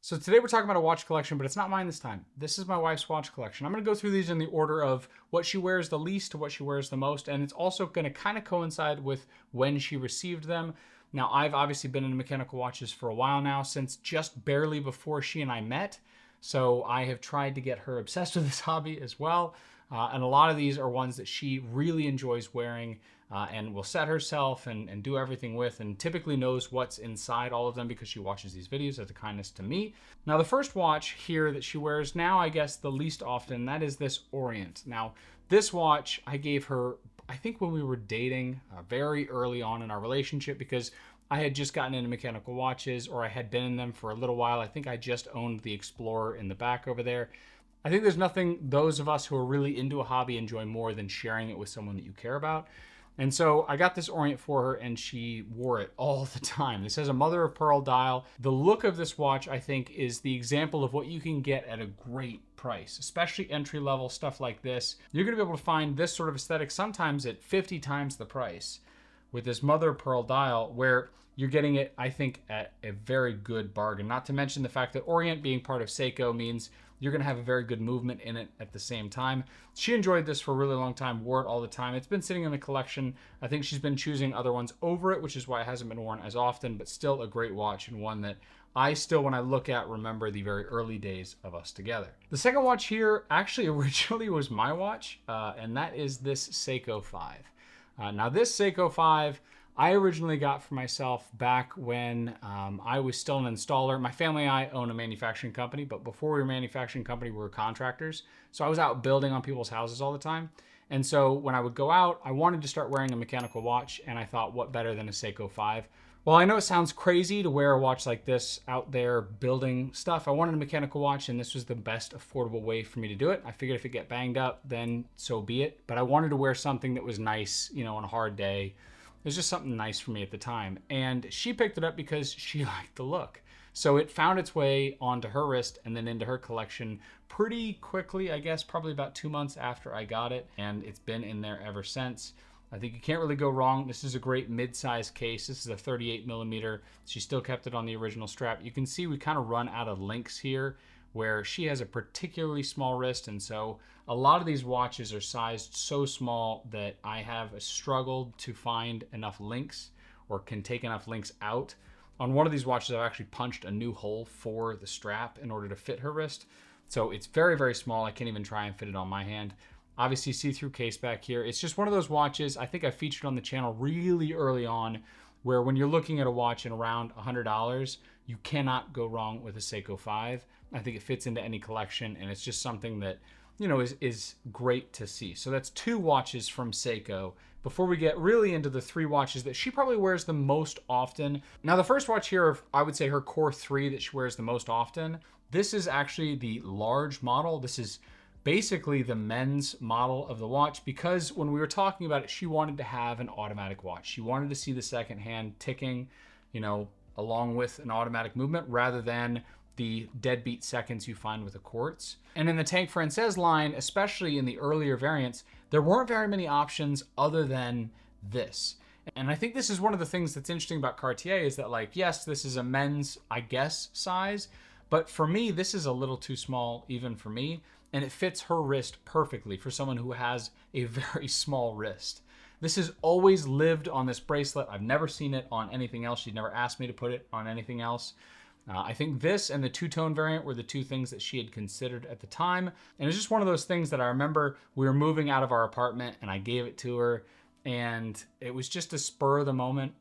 So today we're talking about a watch collection, but it's not mine this time. This is my wife's watch collection. I'm gonna go through these in the order of what she wears the least to what she wears the most, and it's also gonna kind of coincide with when she received them. Now, I've obviously been into mechanical watches for a while now, since just barely before she and I met. So I have tried to get her obsessed with this hobby as well. And a lot of these are ones that she really enjoys wearing and will set herself and do everything with, and typically knows what's inside all of them because she watches these videos as a kindness to me. Now, the first watch here that she wears now, I guess the least often, that is this Orient. Now, this watch I gave her, I think when we were dating very early on in our relationship, because I had just gotten into mechanical watches, or I had been in them for a little while. I think I just owned the Explorer in the back over there. I think there's nothing those of us who are really into a hobby enjoy more than sharing it with someone that you care about. And so I got this Orient for her, and she wore it all the time. This has a mother of pearl dial. The look of this watch, I think, is the example of what you can get at a great price, especially entry level stuff like this. You're gonna be able to find this sort of aesthetic sometimes at 50 times the price with this mother of pearl dial, where you're getting it, I think, at a very good bargain. Not to mention the fact that Orient being part of Seiko means you're gonna have a very good movement in it at the same time. She enjoyed this for a really long time, wore it all the time. It's been sitting in the collection. I think she's been choosing other ones over it, which is why it hasn't been worn as often, but still a great watch, and one that I still, when I look at, remember the very early days of us together. The second watch here actually originally was my watch, and that is this Seiko 5. Now this Seiko 5, I originally got for myself back when I was still an installer. My family and I own a manufacturing company, but before we were a manufacturing company, we were contractors. So I was out building on people's houses all the time. And so when I would go out, I wanted to start wearing a mechanical watch, and I thought, what better than a Seiko 5? Well, I know it sounds crazy to wear a watch like this out there building stuff. I wanted a mechanical watch, and this was the best affordable way for me to do it. I figured if it get banged up, then so be it. But I wanted to wear something that was nice, you know, on a hard day. It was just something nice for me at the time. And she picked it up because she liked the look. So it found its way onto her wrist and then into her collection pretty quickly, I guess, probably about 2 months after I got it. And it's been in there ever since. I think you can't really go wrong. This is a great mid-size case. This is a 38 millimeter. She still kept it on the original strap. You can see we kind of run out of links here, where she has a particularly small wrist, and so a lot of these watches are sized so small that I have struggled to find enough links, or can take enough links out. On one of these watches, I've actually punched a new hole for the strap in order to fit her wrist. So it's very, very small. I can't even try and fit it on my hand. Obviously, see-through case back here. It's just one of those watches I think I featured on the channel really early on, where when you're looking at a watch in around $100, you cannot go wrong with a Seiko 5. I think it fits into any collection, and it's just something that, you know, is great to see. So that's 2 watches from Seiko. Before we get really into the 3 watches that she probably wears the most often. Now, the first watch here, I would say her core 3 that she wears the most often. This is actually the large model. This is basically the men's model of the watch, because when we were talking about it, she wanted to have an automatic watch. She wanted to see the second hand ticking, you know, along with an automatic movement, rather than the deadbeat seconds you find with a quartz. And in the Tank Française line, especially in the earlier variants, there weren't very many options other than this. And I think this is one of the things that's interesting about Cartier, is that, like, yes, this is a men's, I guess, size, but for me, this is a little too small even for me, and it fits her wrist perfectly for someone who has a very small wrist. This has always lived on this bracelet. I've never seen it on anything else. She's never asked me to put it on anything else. I think this and the two-tone variant were the 2 things that she had considered at the time. And it's just one of those things that I remember we were moving out of our apartment, and I gave it to her, and it was just a spur of the moment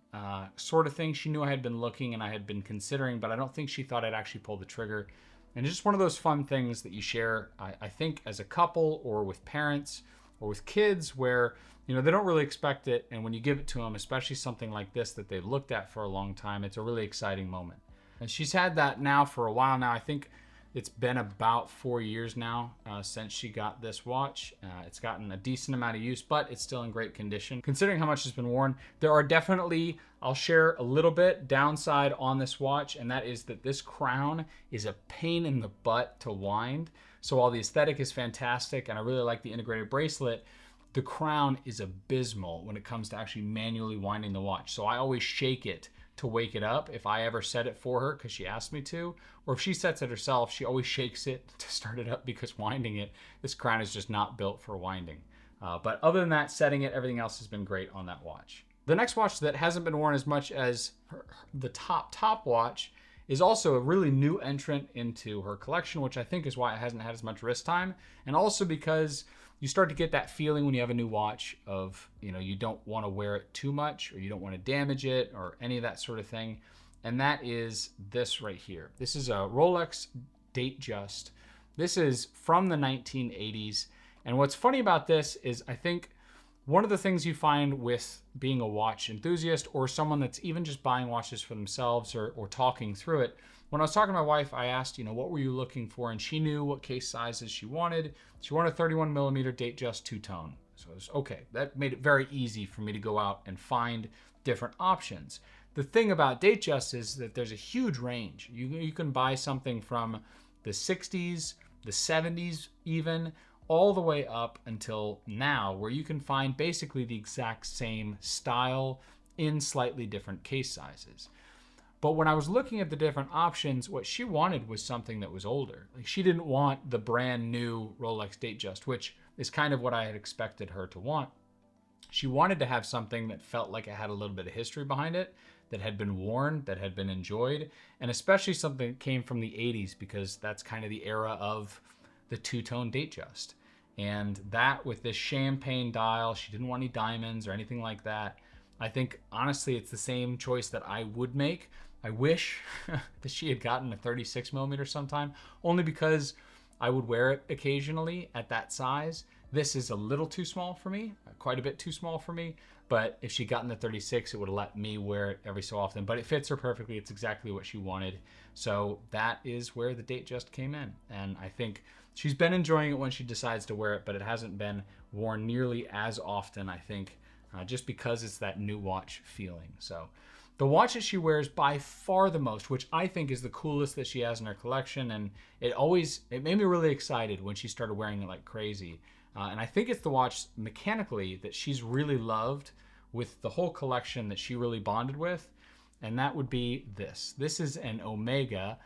sort of thing. She knew I had been looking and I had been considering, but I don't think she thought I'd actually pull the trigger. And it's just one of those fun things that you share, I think, as a couple or with parents or with kids, where, you know, they don't really expect it. And when you give it to them, especially something like this that they've looked at for a long time, it's a really exciting moment. And she's had that now for a while now. I think it's been about 4 years now since she got this watch. It's gotten a decent amount of use, but it's still in great condition. Considering how much has been worn, there are definitely, I'll share a little bit, downside on this watch, and that is that this crown is a pain in the butt to wind. So while the aesthetic is fantastic, and I really like the integrated bracelet, the crown is abysmal when it comes to actually manually winding the watch. So I always shake it to wake it up if I ever set it for her because she asked me to, or if she sets it herself, she always shakes it to start it up because winding it, this crown is just not built for winding. But other than that, setting it, everything else has been great on that watch. The next watch that hasn't been worn as much as the top watch is also a really new entrant into her collection, which I think is why it hasn't had as much wrist time. And also because you start to get that feeling when you have a new watch of, you don't want to wear it too much, or you don't want to damage it, or any of that sort of thing. And that is this right here. This is a Rolex Datejust. This is from the 1980s. And what's funny about this is I think one of the things you find with being a watch enthusiast or someone that's even just buying watches for themselves or talking through it, when I was talking to my wife, I asked, what were you looking for? And she knew what case sizes she wanted. She wanted a 31 millimeter Datejust two-tone. So it was okay. That made it very easy for me to go out and find different options. The thing about Datejust is that there's a huge range. You can buy something from the 60s, the 70s even, all the way up until now, where you can find basically the exact same style in slightly different case sizes. But when I was looking at the different options, what she wanted was something that was older. Like, she didn't want the brand new Rolex Datejust, which is kind of what I had expected her to want. She wanted to have something that felt like it had a little bit of history behind it, that had been worn, that had been enjoyed, and especially something that came from the 80s, because that's kind of the era of the two-tone Datejust. And that with this champagne dial, she didn't want any diamonds or anything like that. I think, honestly, it's the same choice that I would make. I wish that she had gotten a 36 millimeter sometime, only because I would wear it occasionally at that size. This is a little too small for me, quite a bit too small for me. But if she'd gotten the 36, it would have let me wear it every so often. But it fits her perfectly. It's exactly what she wanted. So that is where the Datejust came in. And I think she's been enjoying it when she decides to wear it, but it hasn't been worn nearly as often, I think, just because it's that new watch feeling. So the watch that she wears by far the most, which I think is the coolest that she has in her collection, and it made me really excited when she started wearing it like crazy. And I think it's the watch mechanically that she's really loved with the whole collection that she really bonded with, and that would be this. This is an Omega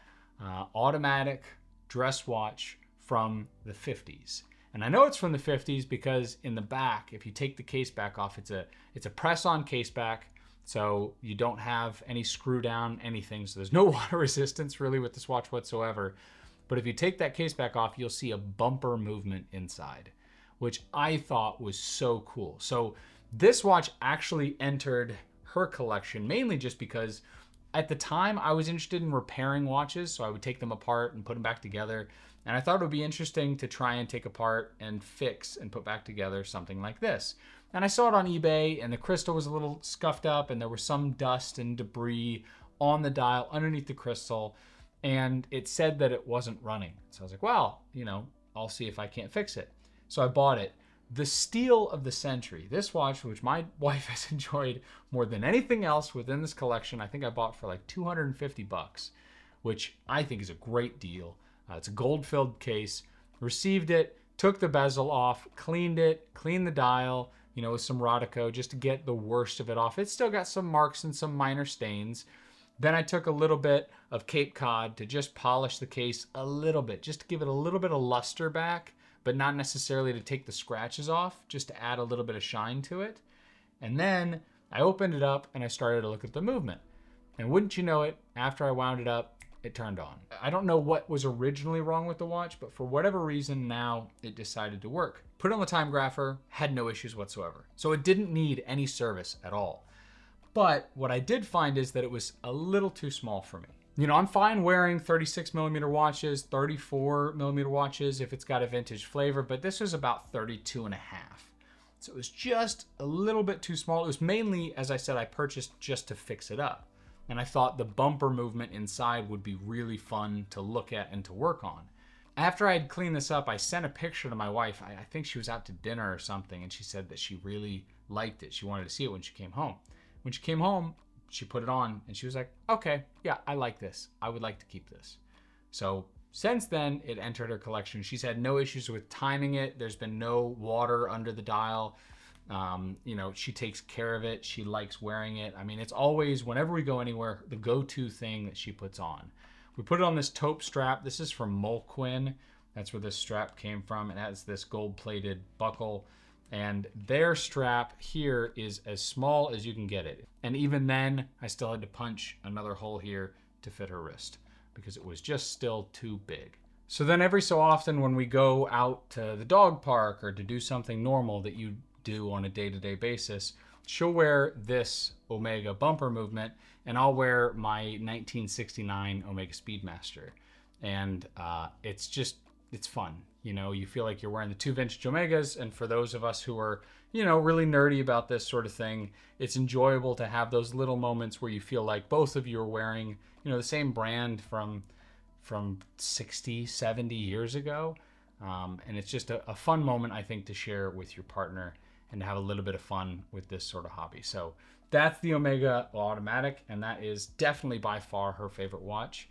automatic dress watch from the 50s. And I know it's from the 50s because in the back, if you take the case back off, it's a press-on case back, so you don't have any screw down, anything. So there's no water resistance really with this watch whatsoever. But if you take that case back off, you'll see a bumper movement inside, which I thought was so cool. So this watch actually entered her collection mainly just because at the time I was interested in repairing watches. So I would take them apart and put them back together. And I thought it would be interesting to try and take apart and fix and put back together something like this. And I saw it on eBay, and the crystal was a little scuffed up, and there was some dust and debris on the dial underneath the crystal, and it said that it wasn't running. So I was like, well, I'll see if I can't fix it. So I bought it. The steal of the century, this watch, which my wife has enjoyed more than anything else within this collection, I think I bought for like $250, which I think is a great deal. It's a gold-filled case. Received it, took the bezel off, cleaned it, cleaned the dial, with some Rodico just to get the worst of it off. It's still got some marks and some minor stains. Then I took a little bit of Cape Cod to just polish the case a little bit, just to give it a little bit of luster back, but not necessarily to take the scratches off, just to add a little bit of shine to it. And then I opened it up and I started to look at the movement. And wouldn't you know it, after I wound it up, it turned on. I don't know what was originally wrong with the watch, but for whatever reason, now it decided to work. Put it on the time grapher, had no issues whatsoever. So it didn't need any service at all. But what I did find is that it was a little too small for me. I'm fine wearing 36 millimeter watches, 34 millimeter watches if it's got a vintage flavor, but this was about 32 and a half. So it was just a little bit too small. It was mainly, as I said, I purchased just to fix it up. And I thought the bumper movement inside would be really fun to look at and to work on. After I had cleaned this up, I sent a picture to my wife. I think she was out to dinner or something, and she said that she really liked it. She wanted to see it when she came home. When she came home, she put it on, and she was like, okay, yeah, I like this. I would like to keep this. So since then, it entered her collection. She's had no issues with timing it. There's been no water under the dial. You know, she takes care of it. She likes wearing it. I mean, it's always, whenever we go anywhere, the go-to thing that she puts on. We put it on this taupe strap. This is from Molquin. That's where this strap came from. It has this gold-plated buckle. And their strap here is as small as you can get it. And even then, I still had to punch another hole here to fit her wrist because it was just still too big. So then every so often when we go out to the dog park or to do something normal that you do on a day-to-day basis, she'll wear this Omega bumper movement and I'll wear my 1969 Omega Speedmaster. And it's fun. You know, you feel like you're wearing the two vintage Omegas, and for those of us who are, you know, really nerdy about this sort of thing, it's enjoyable to have those little moments where you feel like both of you are wearing, you know, the same brand from 60, 70 years ago. And it's just a fun moment, I think, to share with your partner and to have a little bit of fun with this sort of hobby. So that's the Omega Automatic, and that is definitely by far her favorite watch.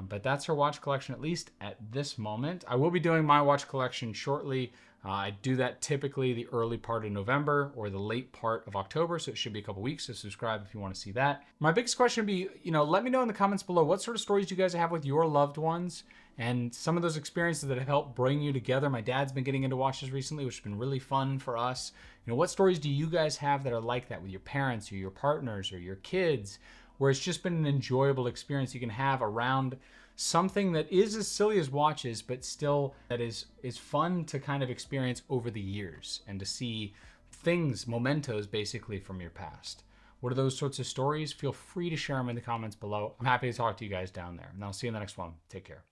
But that's her watch collection, at least at this moment. I will be doing my watch collection shortly. I do that typically the early part of November or the late part of October, so it should be a couple weeks, so subscribe if you want to see that. My biggest question would be, you know, let me know in the comments below what sort of stories you guys have with your loved ones and some of those experiences that have helped bring you together. My dad's been getting into watches recently, which has been really fun for us. You know, what stories do you guys have that are like that with your parents or your partners or your kids, where it's just been an enjoyable experience you can have around something that is as silly as watches, but still that is fun to kind of experience over the years and to see things, mementos basically from your past. What are those sorts of stories? Feel free to share them in the comments below. I'm happy to talk to you guys down there. And I'll see you in the next one. Take care.